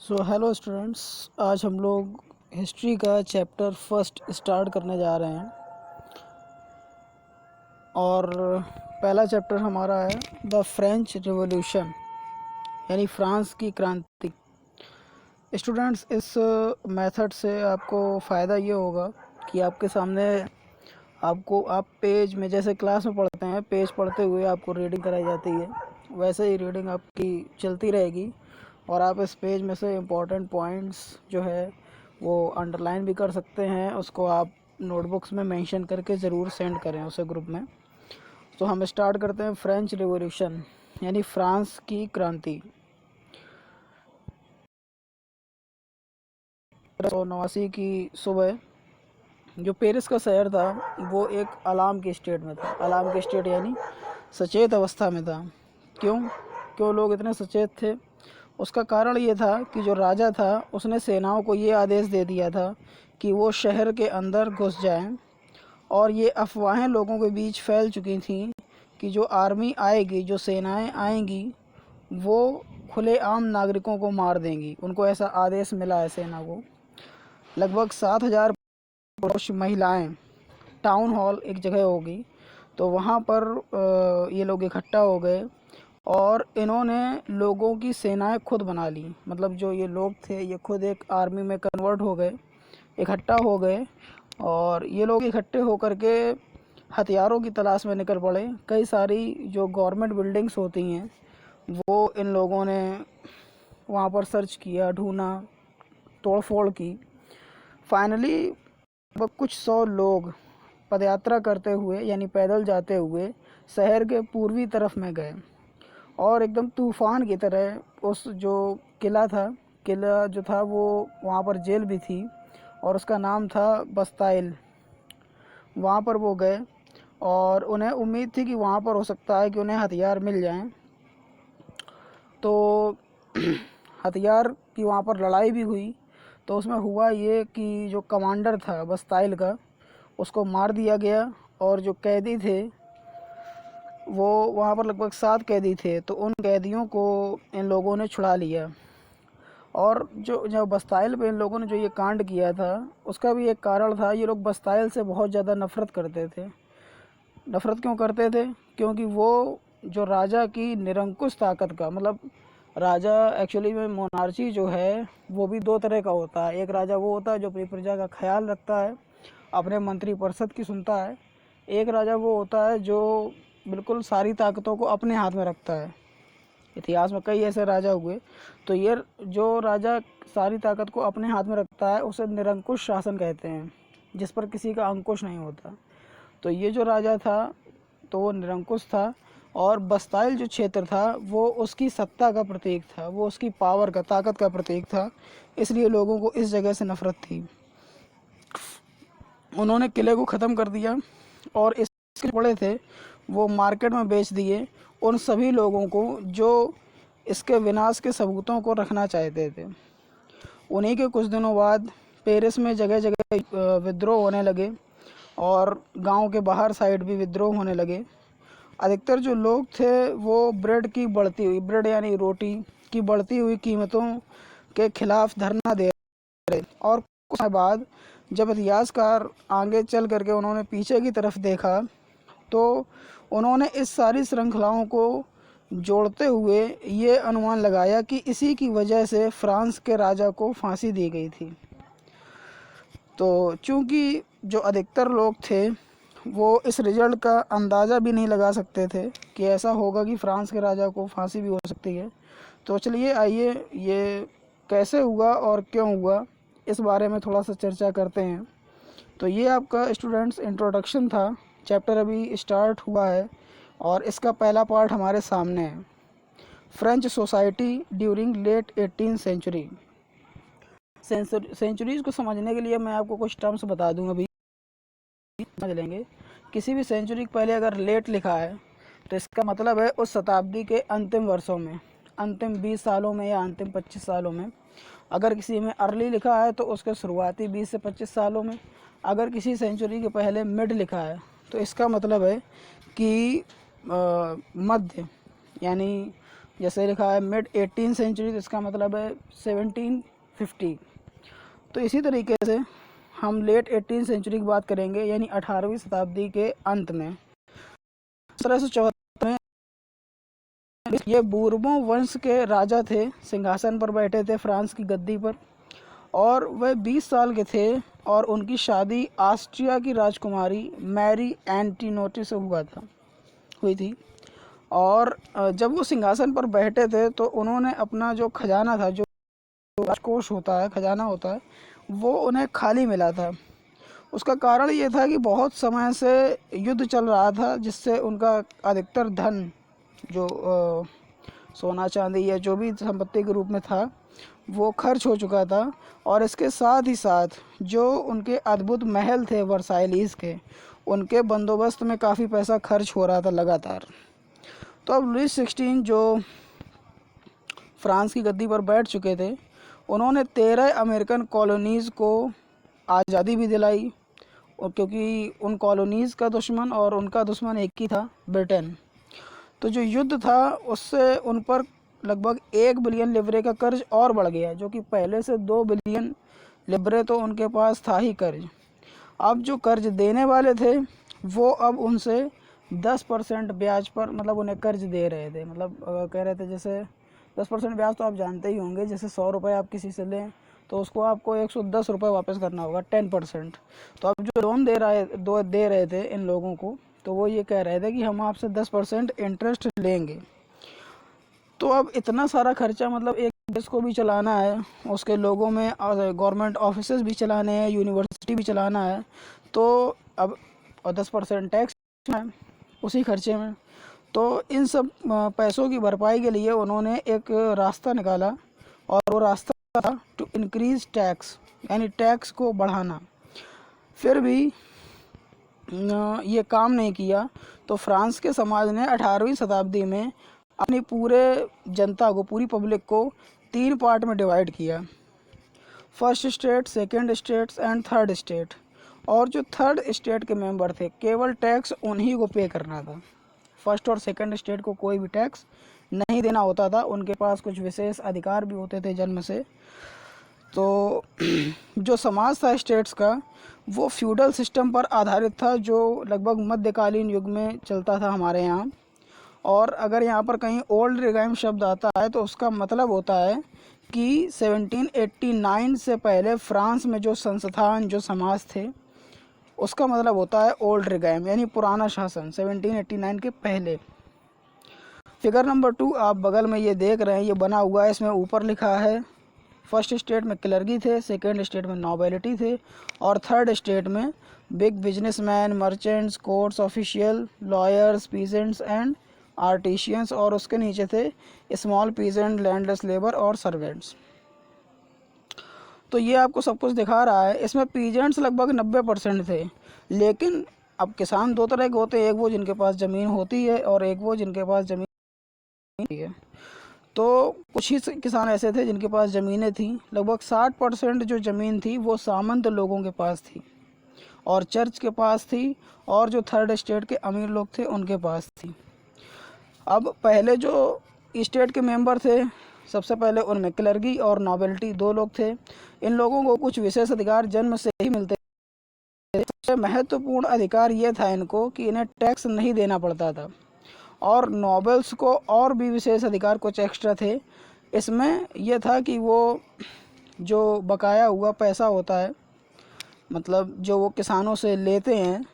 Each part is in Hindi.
हेलो स्टूडेंट्स, आज हम लोग हिस्ट्री का चैप्टर फर्स्ट स्टार्ट करने जा रहे हैं। और पहला चैप्टर हमारा है द फ्रेंच रिवॉल्यूशन, यानी फ्रांस की क्रांति। स्टूडेंट्स, इस मेथड से आपको फ़ायदा ये होगा कि आपके सामने आप पेज में, जैसे क्लास में पढ़ते हैं, पेज पढ़ते हुए आपको रीडिंग कराई जाती है, वैसे ही रीडिंग आपकी चलती रहेगी। और आप इस पेज में से इम्पोर्टेंट पॉइंट्स जो है वो अंडरलाइन भी कर सकते हैं। उसको आप नोटबुक्स में मेंशन करके ज़रूर सेंड करें उसे ग्रुप में। तो हम स्टार्ट करते हैं। फ्रेंच रिवॉल्यूशन यानी फ्रांस की क्रांति। 1789 की सुबह जो पेरिस का शहर था वो एक अलार्म की स्टेट में था। अलार्म की स्टेट यानी सचेत अवस्था में था। क्यों क्यों लोग इतने सचेत थे? उसका कारण ये था कि जो राजा था उसने सेनाओं को ये आदेश दे दिया था कि वो शहर के अंदर घुस जाएं। और ये अफवाहें लोगों के बीच फैल चुकी थीं कि जो आर्मी आएगी, जो सेनाएं आएंगी, वो खुलेआम नागरिकों को मार देंगी। उनको ऐसा आदेश मिला है सेना को। लगभग 7,000 पुरुष महिलाएं, टाउन हॉल एक जगह होगी, तो वहाँ पर ये लोग इकट्ठा हो गए और इन्होंने लोगों की सेनाएं खुद बना ली। मतलब जो ये लोग थे ये खुद एक आर्मी में कन्वर्ट हो गए, इकट्ठा हो गए। और ये लोग इकट्ठे होकर के हथियारों की तलाश में निकल पड़े। कई सारी जो गवर्नमेंट बिल्डिंग्स होती हैं वो इन लोगों ने वहाँ पर सर्च किया, ढूंढा, तोड़-फोड़ की। फाइनली कुछ 100 लोग पदयात्रा करते हुए यानी पैदल जाते हुए शहर के पूर्वी तरफ में गए और एकदम तूफान की तरह उस जो किला जो था वो, वहाँ पर जेल भी थी और उसका नाम था बस्ताइल। वहाँ पर वो गए और उन्हें उम्मीद थी कि वहाँ पर हो सकता है कि उन्हें हथियार मिल जाएं। तो हथियार की वहाँ पर लड़ाई भी हुई। तो उसमें हुआ ये कि जो कमांडर था बस्ताइल का, उसको मार दिया गया। और जो कैदी थे वो वहाँ पर लगभग 7 कैदी थे, तो उन कैदियों को इन लोगों ने छुड़ा लिया। और जो बस्ताइल पे इन लोगों ने जो ये कांड किया था उसका भी एक कारण था। ये लोग बस्ताइल से बहुत ज़्यादा नफ़रत करते थे। नफ़रत क्यों करते थे? क्योंकि वो जो राजा की निरंकुश ताकत का, मतलब राजा एक्चुअली में मोनार्ची जो है वो भी 2 तरह का होता है। एक राजा वो होता है जो अपनी प्रजा का ख्याल रखता है, अपने मंत्री परिषद की सुनता है। एक राजा वो होता है जो बिल्कुल सारी ताकतों को अपने हाथ में रखता है। इतिहास में कई ऐसे राजा हुए। तो ये जो राजा सारी ताकत को अपने हाथ में रखता है उसे निरंकुश शासन कहते हैं, जिस पर किसी का अंकुश नहीं होता। तो ये जो राजा था तो वो निरंकुश था। और बस्ताइल जो क्षेत्र था वो उसकी सत्ता का प्रतीक था, वो उसकी पावर का, ताकत का प्रतीक था। इसलिए लोगों को इस जगह से नफरत थी। उन्होंने किले को ख़त्म कर दिया और इसके पड़े थे वो मार्केट में बेच दिए उन सभी लोगों को जो इसके विनाश के सबूतों को रखना चाहते थे। उन्हीं के कुछ दिनों बाद पेरिस में जगह जगह विद्रोह होने लगे और गांव के बाहर साइड भी विद्रोह होने लगे। अधिकतर जो लोग थे वो ब्रेड यानी रोटी की बढ़ती हुई कीमतों के खिलाफ धरना दे रहे। और कुछ समय बाद जब इतिहासकार आगे चल करके उन्होंने पीछे की तरफ देखा तो उन्होंने इस सारी श्रृंखलाओं को जोड़ते हुए ये अनुमान लगाया कि इसी की वजह से फ्रांस के राजा को फांसी दी गई थी। तो चूंकि जो अधिकतर लोग थे वो इस रिजल्ट का अंदाज़ा भी नहीं लगा सकते थे कि ऐसा होगा कि फ्रांस के राजा को फांसी भी हो सकती है। तो चलिए आइए ये कैसे हुआ और क्यों हुआ इस बारे में थोड़ा सा चर्चा करते हैं। तो ये आपका स्टूडेंट्स इंट्रोडक्शन था। चैप्टर अभी स्टार्ट हुआ है और इसका पहला पार्ट हमारे सामने है, French society during late 18th century. Centuries को समझने के लिए मैं आपको कुछ टर्म्स बता दूं, अभी समझ लेंगे। किसी भी सेंचुरी के पहले अगर लेट लिखा है तो इसका मतलब है उस शताब्दी के अंतिम वर्षों में, अंतिम 20 सालों में या अंतिम 25 सालों में। अगर किसी में अर्ली लिखा है तो उसके शुरुआती 20 से 25 सालों में। अगर किसी सेंचुरी के पहले मिड लिखा है तो इसका मतलब है कि मध्य, यानी जैसे लिखा है मिड 18 सेंचुरी, तो इसका मतलब है 1750। तो इसी तरीके से हम लेट 18 सेंचुरी की बात करेंगे, यानी 18वीं शताब्दी के अंत में। 1774 में ये बूरबों वंश के राजा थे, सिंहासन पर बैठे थे फ्रांस की गद्दी पर, और वह 20 साल के थे, और उनकी शादी ऑस्ट्रिया की राजकुमारी मैरी एंटीनोटी से हुई थी। और जब वो सिंहासन पर बैठे थे तो उन्होंने अपना जो खजाना था, जो राजकोष होता है, खजाना होता है, वो उन्हें खाली मिला था। उसका कारण ये था कि बहुत समय से युद्ध चल रहा था, जिससे उनका अधिकतर धन, जो सोना चांदी या जो भी संपत्ति के रूप में था, वो खर्च हो चुका था। और इसके साथ ही साथ जो उनके अद्भुत महल थे वर्साइलीस के, उनके बंदोबस्त में काफ़ी पैसा खर्च हो रहा था लगातार। तो अब लुईस 16 जो फ्रांस की गद्दी पर बैठ चुके थे, उन्होंने 13 अमेरिकन कॉलोनीज़ को आज़ादी भी दिलाई, और क्योंकि उन कॉलोनीज़ का दुश्मन और उनका दुश्मन एक ही था, ब्रिटेन। तो जो युद्ध था उससे उन पर लगभग 1 बिलियन लिब्रे का कर्ज और बढ़ गया, जो कि पहले से 2 बिलियन लिब्रे तो उनके पास था ही कर्ज। अब जो कर्ज देने वाले थे वो अब उनसे 10% ब्याज पर मतलब उन्हें कर्ज दे रहे थे। मतलब कह रहे थे, जैसे 10% ब्याज तो आप जानते ही होंगे, जैसे 100 रुपये आप किसी से लें तो उसको आपको 110 रुपये वापस करना होगा, 10%। तो अब जो लोन दे रहे थे इन लोगों को, तो वो ये कह रहे थे कि हम आपसे 10% इंटरेस्ट लेंगे। तो अब इतना सारा खर्चा, मतलब एक देश को भी चलाना है, उसके लोगों में गवर्नमेंट ऑफिसेज भी चलाने हैं, यूनिवर्सिटी भी चलाना है, तो अब 10% टैक्स है उसी खर्चे में। तो इन सब पैसों की भरपाई के लिए उन्होंने एक रास्ता निकाला, और वो रास्ता था टू इंक्रीज़ टैक्स, यानी टैक्स को बढ़ाना। फिर भी ये काम नहीं किया, तो फ्रांस के समाज ने 18वीं शताब्दी में अपनी पूरे जनता को, पूरी पब्लिक को 3 पार्ट में डिवाइड किया, first state, second states and third state. और जो थर्ड स्टेट के मेंबर थे, केवल टैक्स उन्हीं को पे करना था। फर्स्ट और सेकंड स्टेट को कोई भी टैक्स नहीं देना होता था, उनके पास कुछ विशेष अधिकार भी होते थे जन्म से। तो जो समाज था स्टेट्स का, वो फ्यूडल सिस्टम पर आधारित था, जो लगभग मध्यकालीन युग में चलता था हमारे यहाँ। और अगर यहाँ पर कहीं ओल्ड रिगाइम शब्द आता है तो उसका मतलब होता है कि 1789 से पहले फ्रांस में जो संस्थान, जो समाज थे, उसका मतलब होता है ओल्ड रिगाइम, यानी पुराना शासन 1789 के पहले। फिगर नंबर 2 आप बगल में ये देख रहे हैं, ये बना हुआ है, इसमें ऊपर लिखा है फर्स्ट स्टेट में क्लर्की थे, सेकेंड स्टेट में नोबिलिटी थे, और थर्ड स्टेट में big businessman, merchants, courts official, lawyers, peasants and artisans, और उसके नीचे थे स्मॉल पीजेंट, लैंडलेस लेबर और सर्वेंट्स। तो ये आपको सब कुछ दिखा रहा है। इसमें पीजेंट्स लगभग 90% थे, लेकिन अब किसान 2 तरह के होते हैं, एक वो जिनके पास ज़मीन होती है और एक वो जिनके पास ज़मीन नहीं है। तो कुछ ही किसान ऐसे थे जिनके पास ज़मीनें थीं। लगभग 60% जो ज़मीन थी वो सामंत लोगों के पास थी और चर्च के पास थी, और जो थर्ड स्टेट के अमीर लोग थे उनके पास थी। अब पहले जो स्टेट के मेंबर थे, सबसे पहले उनमें क्लर्की और नोबिलिटी 2 लोग थे। इन लोगों को कुछ विशेष अधिकार जन्म से ही मिलते थे। सबसे महत्वपूर्ण अधिकार ये था इनको कि इन्हें टैक्स नहीं देना पड़ता था, और नोबल्स को और भी विशेष अधिकार कुछ एक्स्ट्रा थे। इसमें यह था कि वो जो बकाया हुआ पैसा होता है, मतलब जो वो किसानों से लेते हैं,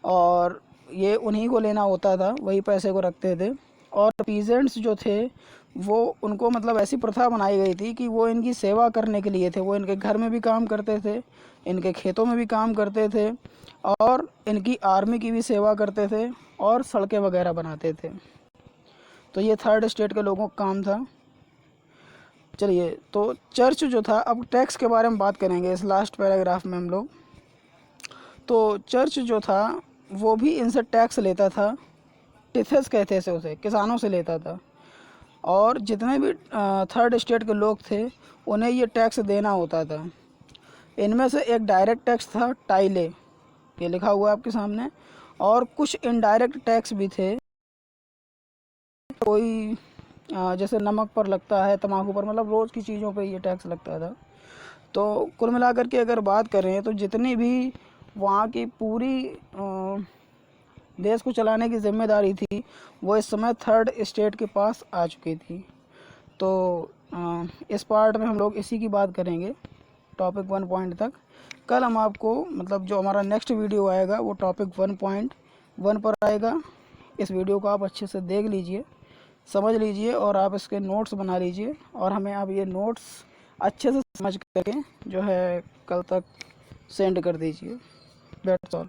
और ये उन्हीं को लेना होता था, वही पैसे को रखते थे। और पीजेंट्स जो थे वो, उनको मतलब ऐसी प्रथा बनाई गई थी कि वो इनकी सेवा करने के लिए थे। वो इनके घर में भी काम करते थे, इनके खेतों में भी काम करते थे, और इनकी आर्मी की भी सेवा करते थे, और सड़कें वगैरह बनाते थे। तो ये थर्ड स्टेट के लोगों का काम था। चलिए, तो चर्च जो था, अब टैक्स के बारे में बात करेंगे इस लास्ट पैराग्राफ में हम लोग। तो चर्च जो था वो भी इनसे टैक्स लेता था, टिथेस कहते थे उसे, किसानों से लेता था। और जितने भी थर्ड स्टेट के लोग थे उन्हें ये टैक्स देना होता था। इनमें से एक डायरेक्ट टैक्स था, टाइले, ये लिखा हुआ है आपके सामने, और कुछ इनडायरेक्ट टैक्स भी थे। कोई जैसे नमक पर लगता है, तम्बाकू पर, मतलब रोज़ की चीज़ों पे ये टैक्स लगता था। तो कुल मिलाकर के अगर बात करें तो जितनी भी वहाँ की पूरी देश को चलाने की जिम्मेदारी थी वो इस समय थर्ड स्टेट के पास आ चुकी थी। तो इस पार्ट में हम लोग इसी की बात करेंगे टॉपिक 1 पॉइंट तक। कल हम आपको मतलब जो हमारा नेक्स्ट वीडियो आएगा वो टॉपिक 1.1 पर आएगा। इस वीडियो को आप अच्छे से देख लीजिए, समझ लीजिए और आप इसके नोट्स बना लीजिए और हमें आप ये नोट्स अच्छे से समझ करके जो है कल तक सेंड कर दीजिए। That's all.